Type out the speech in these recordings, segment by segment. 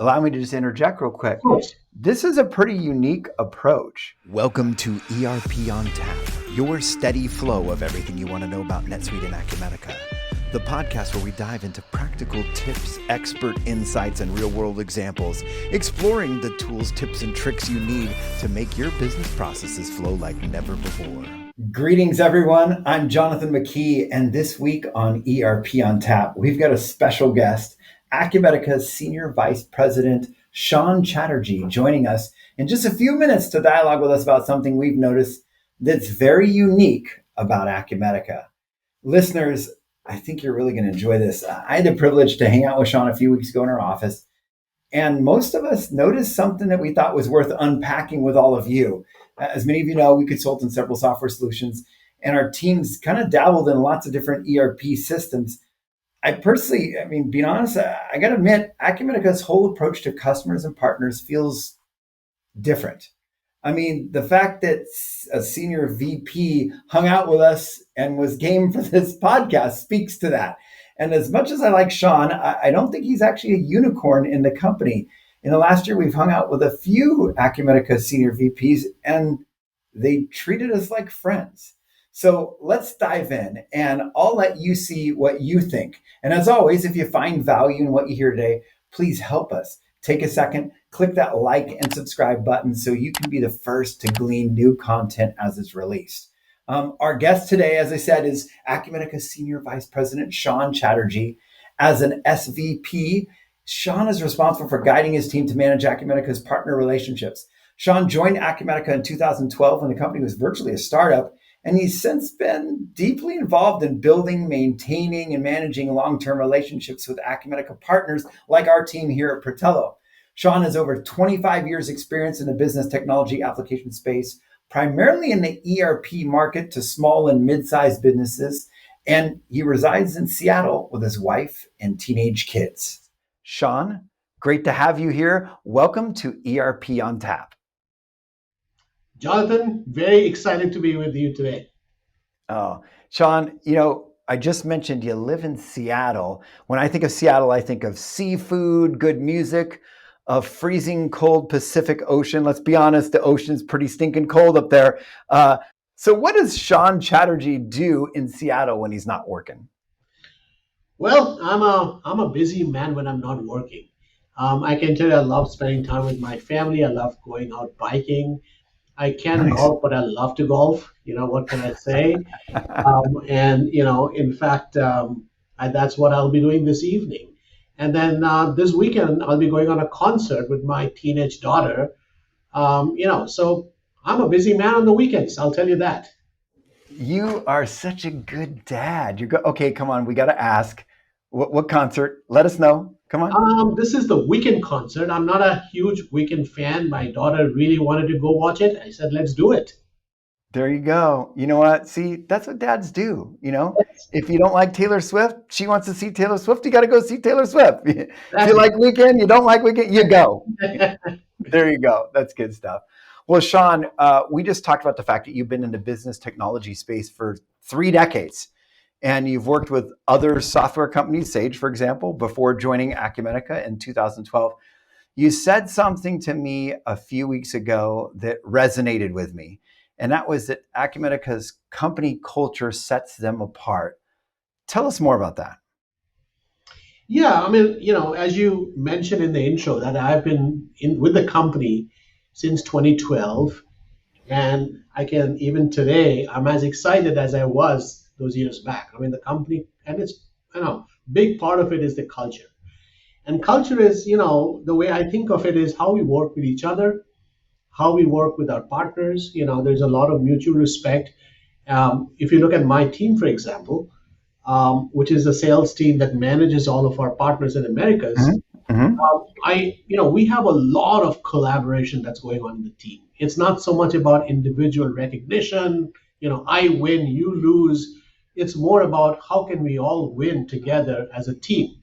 allow me to just interject real quick. Of course. This is a pretty unique approach. Welcome to ERP on Tap, your steady flow of everything you want to know about NetSuite and Acumatica. The podcast where we dive into practical tips, expert insights, and real-world examples, exploring the tools, tips, and tricks you need to make your business processes flow like never before. Greetings, everyone. I'm Jonathan McKee, and this week on ERP on Tap, we've got a special guest, Acumatica's Senior Vice President Sean Chatterjee, joining us in just a few minutes to dialogue with us about something we've noticed that's very unique about Acumatica. Listeners, I think you're really going to enjoy this. I had the privilege to hang out with Shawn a few weeks ago in our office, and most of us noticed something that we thought was worth unpacking with all of you. As many of you know, we consult in several software solutions, and our teams kind of dabbled in lots of different ERP systems. Being honest, I got to admit, Acumatica's whole approach to customers and partners feels different. The fact that a senior VP hung out with us and was game for this podcast speaks to that. And as much as I like Shawn, I don't think he's actually a unicorn in the company. In the last year, we've hung out with a few Acumatica senior VPs, and they treated us like friends. So let's dive in, and I'll let you see what you think. And as always, if you find value in what you hear today, please help us. Take a second, click that like and subscribe button so you can be the first to glean new content as it's released. Our guest today, as I said, is Acumatica Senior Vice President Sean Chatterjee. As an SVP, Shawn is responsible for guiding his team to manage Acumatica's partner relationships. Shawn joined Acumatica in 2012 when the company was virtually a startup, and he's since been deeply involved in building, maintaining, and managing long-term relationships with Acumatica partners like our team here at Pratello. Shawn has over 25 years experience in the business technology application space, primarily in the ERP market to small and mid-sized businesses, and he resides in Seattle with his wife and teenage kids. Shawn, great to have you here. Welcome to ERP on Tap. Jonathan, very excited to be with you today. Oh, Shawn, I just mentioned you live in Seattle. When I think of Seattle, I think of seafood, good music, a freezing cold Pacific Ocean. Let's be honest, the ocean's pretty stinking cold up there. So what does Sean Chatterjee do in Seattle when he's not working? Well, I'm a busy man when I'm not working. I can tell you I love spending time with my family. I love going out biking. I can't golf, but I love to golf. What can I say? In fact, that's what I'll be doing this evening. And then this weekend, I'll be going on a concert with my teenage daughter. So I'm a busy man on the weekends. I'll tell you that. You are such a good dad. Okay, come on. We got to ask. What concert? Let us know. Come on. This is the Weeknd concert. I'm not a huge Weeknd fan. My daughter really wanted to go watch it. I said, let's do it. There you go. You know what? See, that's what dads do. If you don't like Taylor Swift, she wants to see Taylor Swift, you got to go see Taylor Swift. If you like Weeknd, you don't like Weeknd, you go. There you go. That's good stuff. Well, Shawn, we just talked about the fact that you've been in the business technology space for 3 decades. And you've worked with other software companies, Sage, for example, before joining Acumatica in 2012. You said something to me a few weeks ago that resonated with me. And that was that Acumatica's company culture sets them apart. Tell us more about that. Yeah, as you mentioned in the intro, that I've been with the company since 2012. And even today, I'm as excited as I was those years back. The company, and it's, big part of it is the culture. And culture is, the way I think of it is how we work with each other, how we work with our partners. There's a lot of mutual respect. If you look at my team, for example, which is a sales team that manages all of our partners in Americas, we have a lot of collaboration that's going on in the team. It's not so much about individual recognition, I win, you lose. It's more about how can we all win together as a team.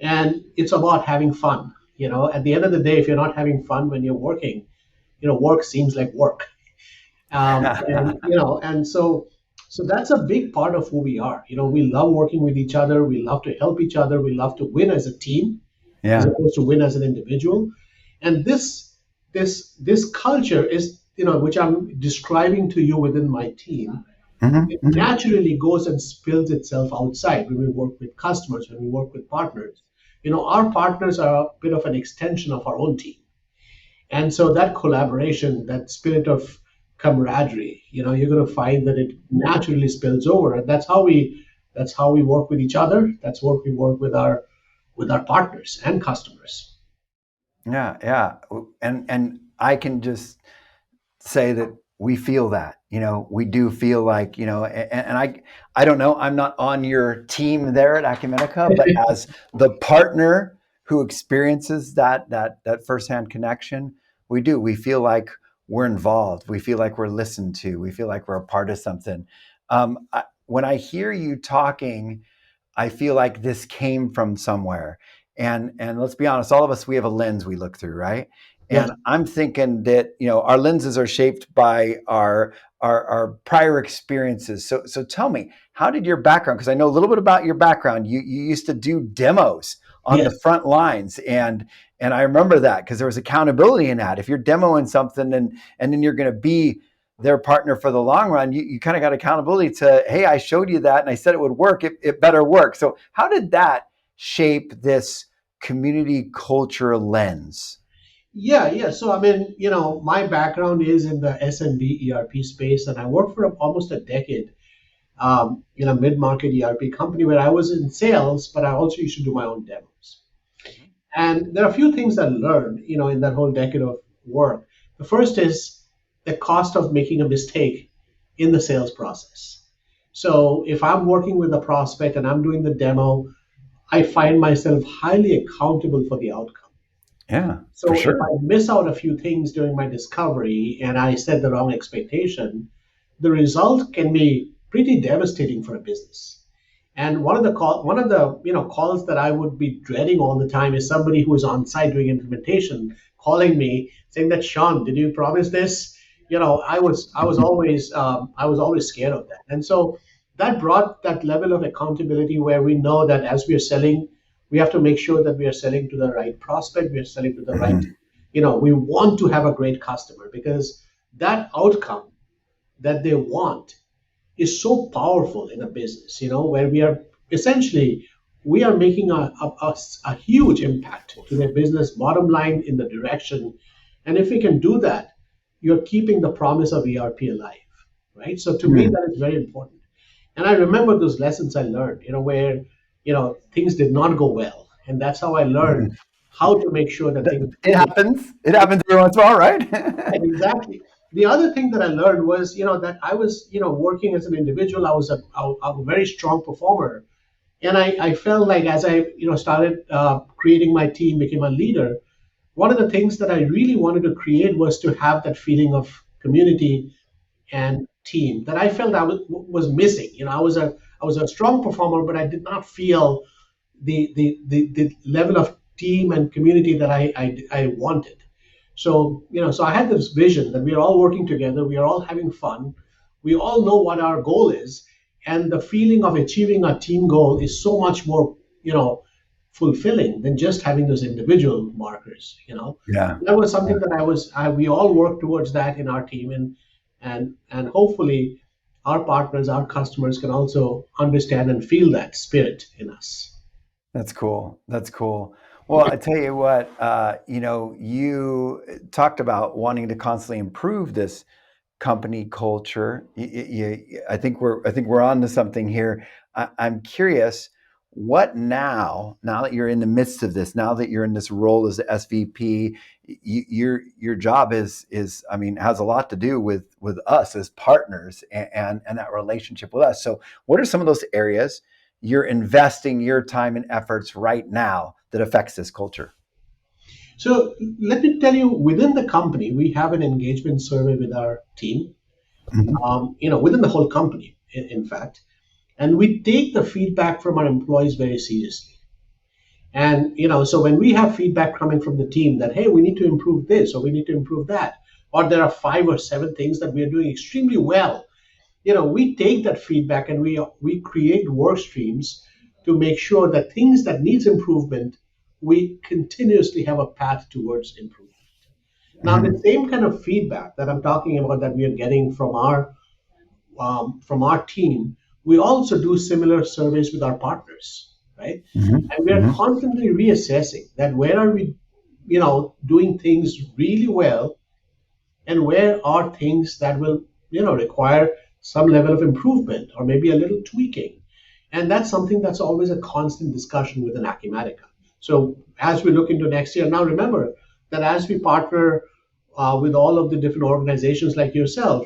And it's about having fun. At the end of the day, if you're not having fun when you're working, work seems like work. So that's a big part of who we are. We love working with each other. We love to help each other. We love to win as a team. as Yeah. opposed to win as an individual. And this culture is, which I'm describing to you within my team, Hmm. it Hmm. naturally goes and spills itself outside when we work with customers, when we work with partners. Our partners are a bit of an extension of our own team. And so that collaboration, that spirit of camaraderie, you're going to find that it naturally spills over. And that's how we work with each other. That's what we work with our partners and customers. Yeah, yeah. And I can just say that we feel that, we do feel like, and I don't know, I'm not on your team there at Acumatica, but as the partner who experiences that firsthand connection, we feel like we're involved, we feel like we're listened to, we feel like we're a part of something. When I hear you talking, I feel like this came from somewhere. And let's be honest, all of us, we have a lens we look through, right? Yes, And I'm thinking that, our lenses are shaped by our prior experiences. So tell me, how did your background, because I know a little bit about your background. You used to do demos on the yes. front lines, and I remember that because there was accountability in that. If you're demoing something and then you're going to be their partner for the long run, you kind of got accountability to, hey, I showed you that and I said it would work. It better work. So how did that shape this community culture lens? Yeah, yeah. So I mean, my background is in the SMB ERP space, and I worked for almost a decade in a mid-market ERP company where I was in sales, but I also used to do my own demos. And there are a few things I learned, in that whole decade of work. The first is the cost of making a mistake in the sales process. So if I'm working with a prospect and I'm doing the demo, I find myself highly accountable for the outcome. Yeah, for So if I sure. miss out a few things during my discovery and I set the wrong expectation, the result can be pretty devastating for a business. And one of the calls that I would be dreading all the time is somebody who is on site doing implementation calling me saying that, Sean, did you promise this? I was always scared of that, and so that brought that level of accountability where we know that as we are selling, we have to make sure that we are selling to the right prospect, we are selling to the right. Mhm. We want to have a great customer because that outcome that they want is so powerful in a business, where we are making a huge impact to their business bottom line in the direction. And if we can do that, you're keeping the promise of ERP alive, right? So to me, Mhm. that is very important. And I remember those lessons I learned, where, things did not go well. And that's how I learned how to make sure that things It do. happens. It happens every once in a while, right? Exactly. The other thing that I learned was, that I was, working as an individual. I was a very strong performer, and I felt like as I, started creating my team, became a leader. One of the things that I really wanted to create was to have that feeling of community and team that I felt I was missing. I was a strong performer, but I did not feel the level of team and community that I wanted. So I had this vision that we are all working together, we are all having fun, we all know what our goal is, and the feeling of achieving a team goal is so much more, fulfilling than just having those individual markers. Yeah. That was Yeah. something that we all work towards that in our team, and hopefully our partners, our customers can also understand and feel that spirit in us. That's cool. That's cool. Well, I tell you what, you talked about wanting to constantly improve this company culture. I think we're on to something here. I'm curious, what now that you're in the midst of this, now that you're in this role as the SVP, your job is I mean, has a lot to do with us as partners and that relationship with us. So what are some of those areas you're investing your time and efforts right now that affects this culture? So let me tell you, within the company, we have an engagement survey with our team, Mhm. within the whole company, in fact, and we take the feedback from our employees very seriously. And so when we have feedback coming from the team that, hey, we need to improve this or we need to improve that, or there are 5 or 7 things that we are doing extremely well, we take that feedback and we create work streams to make sure that things that needs improvement we continuously have a path towards improvement. Now, the Mhm. same kind of feedback that I'm talking about that we are getting from our team, we also do similar surveys with our partners, right? Mhm. And we are Mhm. constantly reassessing that where are we, doing things really well, and where are things that will, require some level of improvement or maybe a little tweaking. And that's something that's always a constant discussion within Acumatica. So as we look into next year, now remember that as we partner with all of the different organizations like yourself,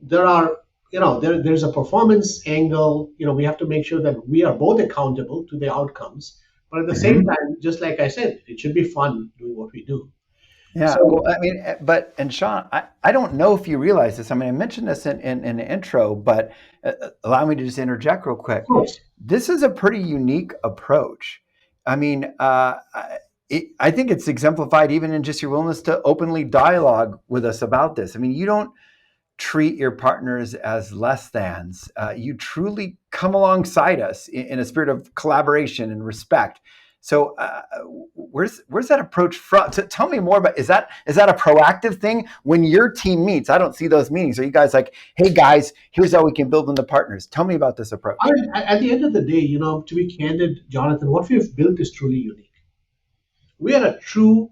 there are, there's a performance angle. We have to make sure that we are both accountable to the outcomes, but at the same Mhm. time, just like I said, it should be fun doing what we do. Yeah, So well, I mean, and Sean, I don't know if you realize this. I mean, I mentioned this in the intro, but allow me to just interject real of quick. course, This is a pretty unique approach. I mean, I think it's exemplified even in just your willingness to openly dialogue with us about this. I mean, you don't treat your partners as less thans. You truly come alongside us in a spirit of collaboration and respect. So, where's that approach from? Tell me more about. Is that a proactive thing when your team meets? I don't see those meetings. Are you guys like, hey guys, here's how we can build into partners? Tell me about this I approach. mean, at the end of the day, to be candid, Jonathan, what we've built is truly unique. We are a true,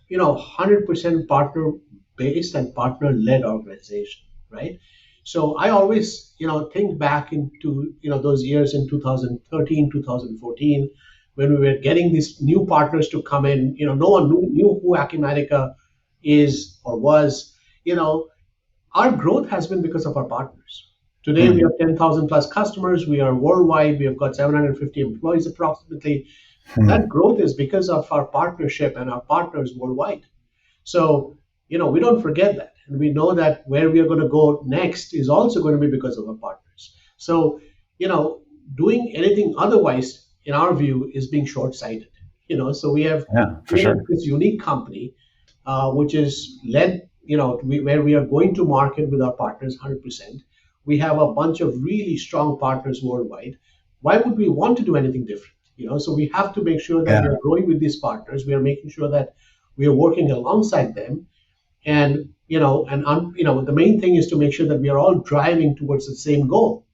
100% partner based and partner led organization, right? So I always, think back into, those years in 2013, 2014, when we were getting these new partners to come in. No one knew who Acumatica is or was. You know, our growth has been because of our partners. Today we Hmm. have 10,000 plus customers. We are worldwide. We have got 750 employees approximately. That Hmm. growth is because of our partnership and our partners worldwide. So, we don't forget that. And we know that where we are going to go next is also going to be because of our partners. So, you know, doing anything otherwise, in our view, is being short sighted. So we have Yeah, for created sure. this unique company, which is led, where we are going to market with our partners 100%. We have a bunch of really strong partners worldwide. Why would we want to do anything different? So we have to make sure that we Yeah. are growing with these partners. We are making sure that we are working alongside them, and the main thing is to make sure that we are all driving towards the same goal,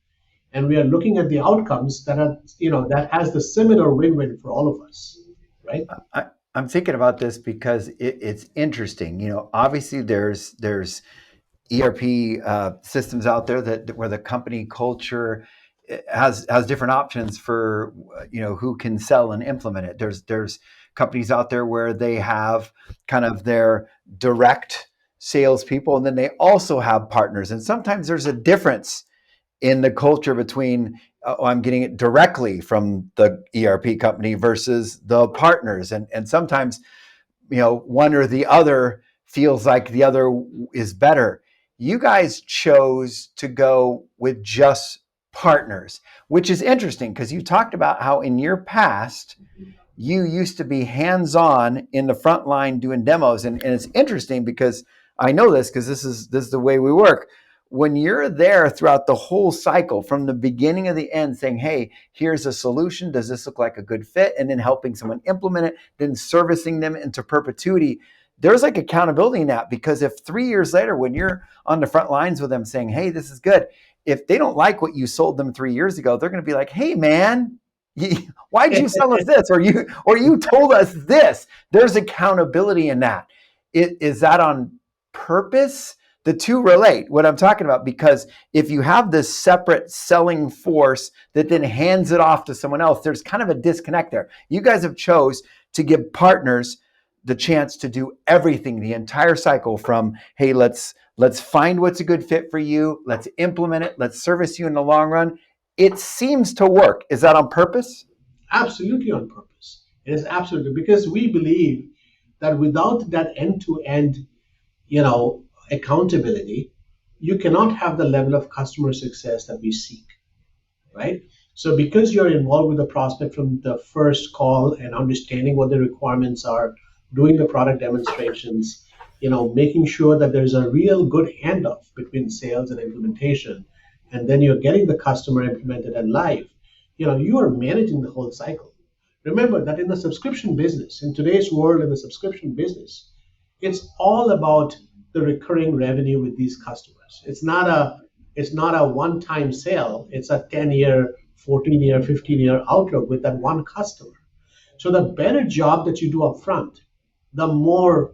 and we are looking at the outcomes that has the similar win-win for all of us, right? I'm thinking about this because it's interesting. Obviously there's ERP systems out there that where the company culture has different options for who can sell and implement it. There's companies out there where they have kind of their direct salespeople, and then they also have partners. And sometimes there's a difference in the culture between I'm getting it directly from the ERP company versus the partners, and sometimes one or the other feels like the other is better. You guys chose to go with just partners, which is interesting because you talked about how in your past you used to be hands-on in the front line doing demos, and it's interesting because I know this because this is the way we work. When you're there throughout the whole cycle from the beginning of the end saying, hey, here's a solution, does this look like a good fit, and then helping someone implement it, then servicing them into perpetuity, there's like accountability in that. Because if 3 years later when you're on the front lines with them saying, hey, this is good, if they don't like what you sold them 3 years ago, they're going to be like, hey man, why'd you sell us this? Or you told us this. There's accountability in that. Is that on purpose? The two relate, what I'm talking about, because if you have this separate selling force that then hands it off to someone else, there's kind of a disconnect there. You guys have chose to give partners the chance to do everything, the entire cycle from, hey, let's find what's a good fit for you, let's implement it, let's service you in the long run. It seems to work. Is that on purpose? Absolutely on purpose. It is absolutely because we believe that without that end-to-end, accountability, you cannot have the level of customer success that we seek, right? So because you're involved with the prospect from the first call and understanding what the requirements are, doing the product demonstrations, making sure that there's a real good handoff between sales and implementation, and then you're getting the customer implemented and live, you are managing the whole cycle. remember that in the subscription business, in today's world, in the subscription business, it's all about the recurring revenue with these customers. It's not a one-time sale. It's a 10-year, 14-year, 15-year outlook with that one customer. So the better job that you do up front, the more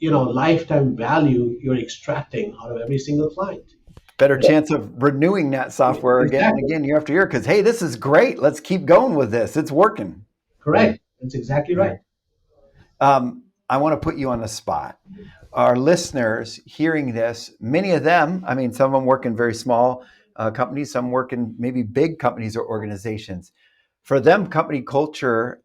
lifetime value you're extracting out of every single client. Better chance of renewing that software again and Exactly. again year after year because, hey, this is great. Let's keep going with this. It's working. Right. Correct. That's exactly Yeah. right. I want to put you on the spot. Our listeners hearing this, many of them, I mean, some of them work in very small companies, some work in maybe big companies or organizations. For them, company culture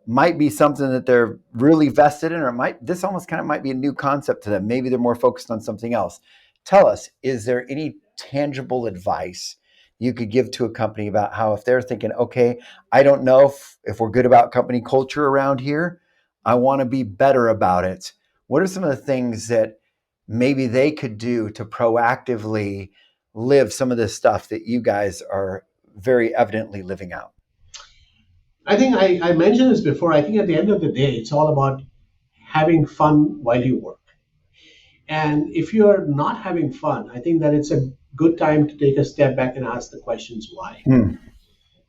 might be something that they're really vested in, or this almost kind of might be a new concept to them. Maybe they're more focused on something else. Tell us, is there any tangible advice you could give to a company about how, if they're thinking, okay, I don't know if we're good about company culture around here, I want to be better about it. What are some of the things that maybe they could do to proactively live some of this stuff that you guys are very evidently living out? I think I mentioned this before. I think at the end of the day, it's all about having fun while you work. And if you're not having fun, I think that it's a good time to take a step back and ask the questions why. Hmm.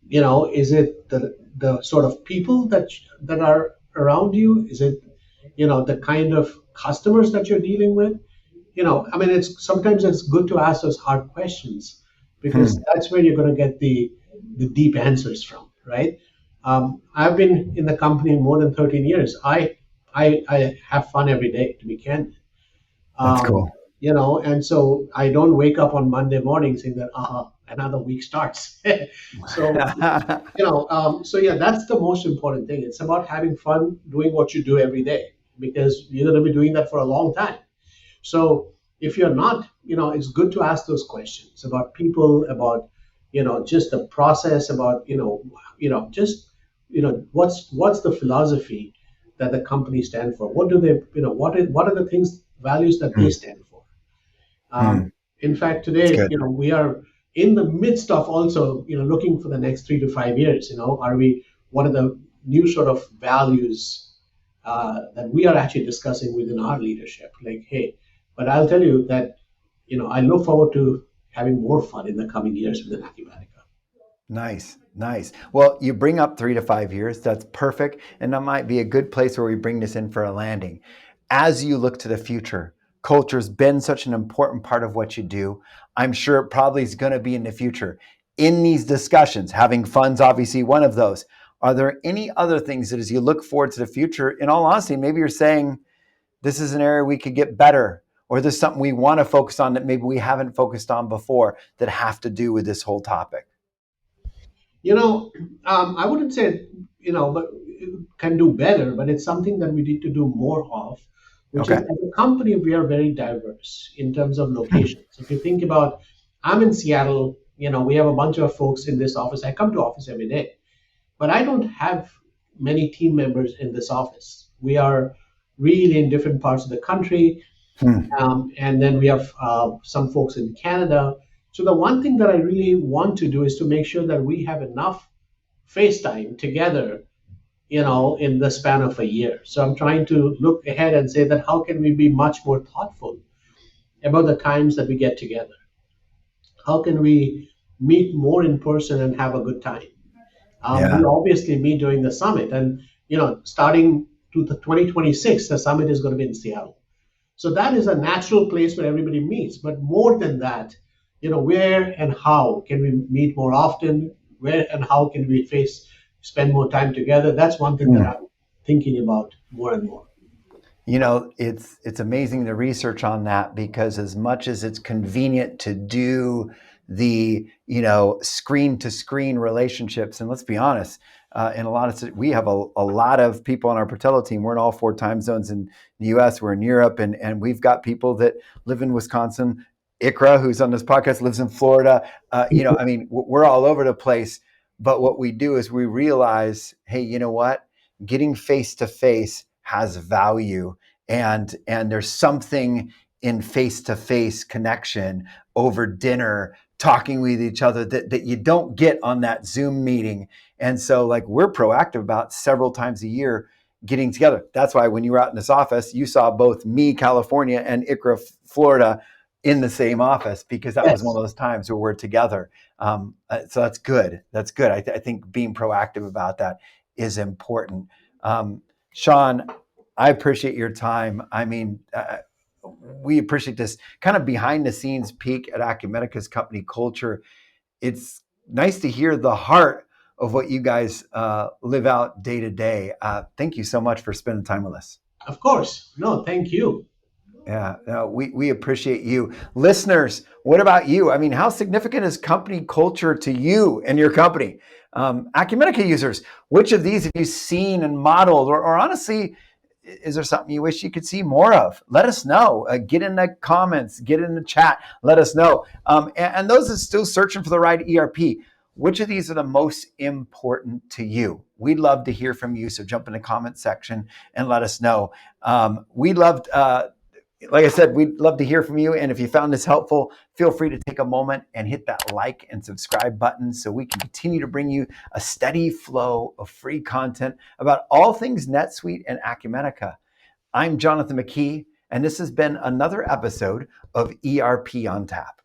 Is it the sort of people that are around you? Is it the kind of customers that you're dealing with? I mean, it's good to ask those hard questions because Hmm. that's where you're going to get the deep answers from, right? I've been in the company more than 13 years. I have fun every day, to be candid. That's Um, cool. and so I don't wake up on Monday morning saying that, another week starts. so, so yeah, that's the most important thing. It's about having fun doing what you do every day because you're going to be doing that for a long time. So if you're not, it's good to ask those questions about people, about, just the process, about, just, what's the philosophy that the company stand for? What do they, what are the things, values that they Hmm. stand for? Hmm. In fact, That's today, good. we are in the midst of also, looking for the next 3 to 5 years. Are we? What are the new sort of values that we are actually discussing within our leadership? Like, hey, but I'll tell you that, I look forward to having more fun in the coming years within Acumatica. Nice, nice. Well, you bring up 3 to 5 years. That's perfect. And that might be a good place where we bring this in for a landing. As you look to the future, culture's been such an important part of what you do. I'm sure it probably is going to be in the future. In these discussions, having fun's obviously one of those. Are there any other things that as you look forward to the future, in all honesty, maybe you're saying this is an area we could get better, or there's something we want to focus on that maybe we haven't focused on before that have to do with this whole topic? You know, I wouldn't say, but can do better, but it's something that we need to do more of, which is Okay. as a company, we are very diverse in terms of locations. If you think about, I'm in Seattle, we have a bunch of folks in this office. I come to office every day, but I don't have many team members in this office. We are really in different parts of the country. Hmm. And then we have some folks in Canada. So the one thing that I really want to do is to make sure that we have enough FaceTime together, in the span of a year. So I'm trying to look ahead and say that how can we be much more thoughtful about the times that we get together? How can we meet more in person and have a good time? We Yeah. obviously meet during the summit, and starting to the 2026, the summit is going to be in Seattle. So that is a natural place where everybody meets. But more than that, where and how can we meet more often? Where and how can we spend more time together? That's one thing that Hmm. I'm thinking about more and more. It's amazing the research on that because as much as it's convenient to do the screen to screen relationships, and let's be honest, in a lot of we have a lot of people on our Portello team. We're in all 4 time zones in the U.S. We're in Europe, and we've got people that live in Wisconsin. Ikra, who's on this podcast, lives in Florida. I mean, we're all over the place. But what we do is we realize, hey, you know what? Getting face to face has value, and there's something in face to face connection over dinner talking with each other that you don't get on that Zoom meeting. And so like we're proactive about several times a year getting together. That's why when you were out in this office, you saw both me, California, and ICRA, Florida, in the same office, because that was one of those times where we're together. So that's good. That's good. I think being proactive about that is important. Shawn, I appreciate your time. I mean, we appreciate this kind of behind the scenes peek at Acumatica's company culture. It's nice to hear the heart of what you guys live out day to day. Thank you so much for spending time with us. Of course. No, thank you. Yeah, no, we appreciate you. Listeners, what about you? I mean, how significant is company culture to you and your company? Acumatica users, which of these have you seen and modeled? Or honestly, is there something you wish you could see more of? Let us know. Get in the comments, get in the chat, let us know. And those are still searching for the right ERP. Which of these are the most important to you? We'd love to hear from you. So jump in the comment section and let us know. We loved like I said, we'd love to hear from you. And if you found this helpful, feel free to take a moment and hit that like and subscribe button so we can continue to bring you a steady flow of free content about all things NetSuite and Acumatica. I'm Jonathan McKee, and this has been another episode of ERP on Tap.